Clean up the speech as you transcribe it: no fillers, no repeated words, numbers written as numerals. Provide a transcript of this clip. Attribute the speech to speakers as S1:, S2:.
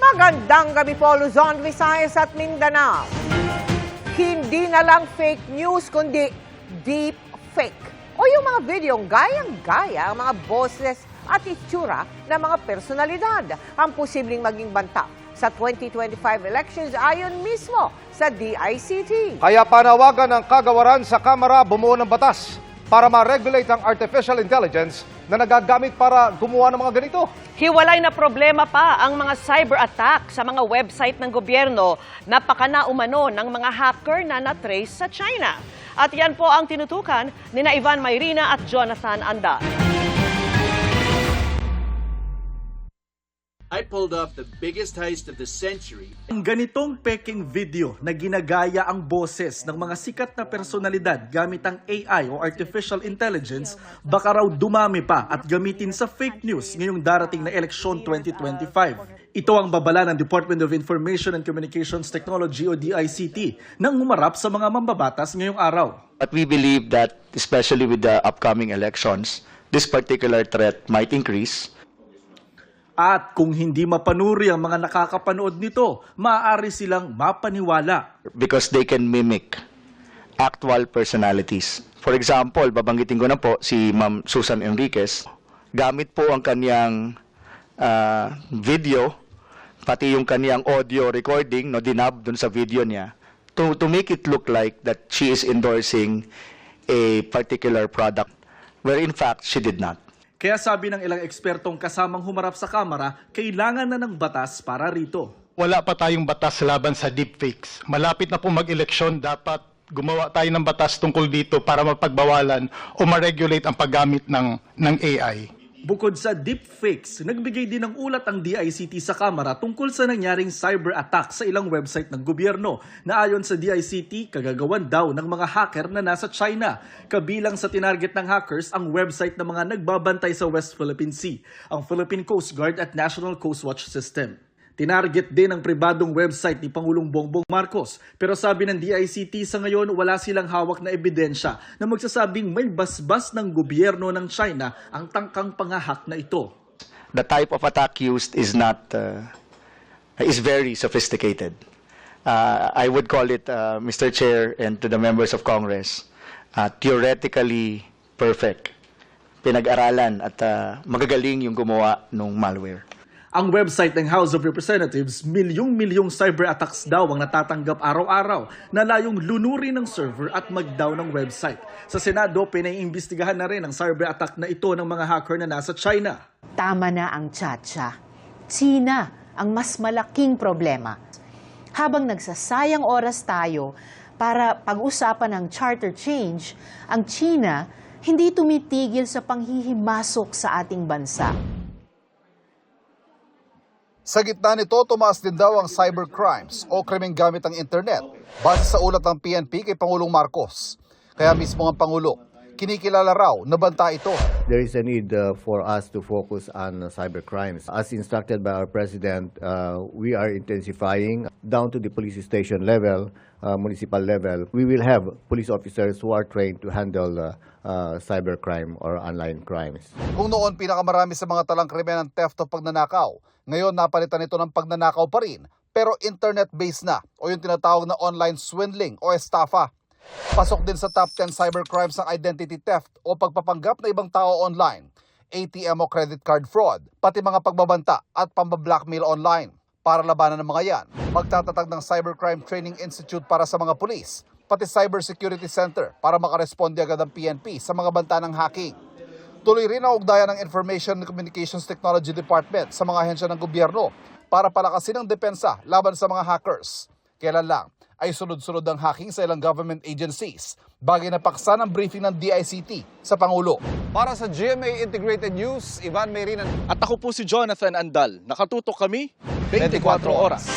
S1: Magandang gabi po, Luzon, Visayas at Mindanao. Hindi na lang fake news, kundi deep fake. O yung mga videong gayang-gaya ang mga boses at itsura ng mga personalidad ang posibleng maging banta sa 2025 elections ayon mismo sa DICT.
S2: Kaya panawagan ng kagawaran sa Kamara bumuo ng batas para ma-regulate ang artificial intelligence na nagagamit para gumawa ng mga ganito.
S3: Hiwalay na problema pa ang mga cyber attack sa mga website ng gobyerno na pakana umano ng mga hacker na na-trace sa China. At yan po ang tinutukan ni Ivan Mayrina at Jonathan Andal.
S4: I pulled off the biggest heist of the century.
S5: Ang ganitong peking video na ginagaya ang boses ng mga sikat na personalidad gamit ang AI o Artificial Intelligence, baka raw dumami pa at gamitin sa fake news ngayong darating na eleksyon 2025. Ito ang babala ng Department of Information and Communications Technology o DICT nang humarap sa mga mambabatas ngayong araw.
S6: But we believe that, especially with the upcoming elections, this particular threat might increase.
S5: At kung hindi mapanuri ang mga nakakapanood nito, maaari silang mapaniwala.
S6: Because they can mimic actual personalities. For example, babanggitin ko na po si Ma'am Susan Enriquez. Gamit po ang kanyang video, pati yung kanyang audio recording, no, dinab dun sa video niya, to make it look like that she is endorsing a particular product, where in fact, she did not.
S5: Kaya sabi ng ilang ekspertong kasamang humarap sa Kamara, kailangan na ng batas para rito.
S7: Wala pa tayong batas laban sa deepfakes. Malapit na po mag-eleksyon, dapat gumawa tayo ng batas tungkol dito para mapagbawalan o ma-regulate ang paggamit ng AI.
S5: Bukod sa deepfakes, nagbigay din ng ulat ang DICT sa Kamara tungkol sa nangyaring cyber attack sa ilang website ng gobyerno na ayon sa DICT, kagagawan daw ng mga hacker na nasa China. Kabilang sa tinarget ng hackers ang website ng mga nagbabantay sa West Philippine Sea, ang Philippine Coast Guard at National Coast Watch System. Tinarget din ang pribadong website ni Pangulong Bongbong Marcos. Pero sabi ng DICT sa ngayon wala silang hawak na ebidensya na magsasabing may basbas ng gobyerno ng China ang tangkang pangahak na ito.
S6: The type of attack used is very sophisticated. I would call it, Mr. Chair and to the members of Congress, theoretically perfect. Pinag-aralan at magagaling yung gumawa ng malware.
S5: Ang website ng House of Representatives, milyong-milyong cyber attacks daw ang natatanggap araw-araw na layong lunurin ng server at mag-down ng website. Sa Senado, pinaiimbestigahan na rin ang cyber attack na ito ng mga hacker na nasa China.
S8: Tama na ang tsa-tsa. China ang mas malaking problema. Habang nagsasayang oras tayo para pag-usapan ng charter change, ang China hindi tumitigil sa panghihimasok sa ating bansa.
S2: Sa gitna nito, tumaas din daw ang cybercrimes o krimeng gamit ang internet base sa ulat ng PNP kay Pangulong Marcos. Kaya mismo ang Pangulo, kinikilala raw na banta ito.
S9: There is a need for us to focus on cybercrimes. As instructed by our President, we are intensifying down to the police station level, municipal level. We will have police officers who are trained to handle cybercrime or online crimes.
S2: Kung noon pinakamarami sa mga talang krimen ng theft o pagnanakaw, ngayon napalitan ito ng pagnanakaw pa rin, pero internet-based na o yung tinatawag na online swindling o estafa. Pasok din sa top 10 cybercrimes ang identity theft o pagpapanggap na ibang tao online, ATM o credit card fraud, pati mga pagbabanta at pambablackmail online. Para labanan ng mga yan, magtatatag ng Cybercrime Training Institute para sa mga pulis, pati Cybersecurity Center para makaresponde agad ang PNP sa mga banta ng hacking. Tuloy rin ang ugnayan ng Information and Communications Technology Department sa mga ahensya ng gobyerno para palakasin ang depensa laban sa mga hackers. Kailan lang ay sunod-sunod ang hacking sa ilang government agencies, bagay na paksa ng briefing ng DICT sa Pangulo.
S10: Para sa GMA Integrated News, Ivan Mayrina.
S5: At ako po si Jonathan Andal. Nakatutok kami 24 oras.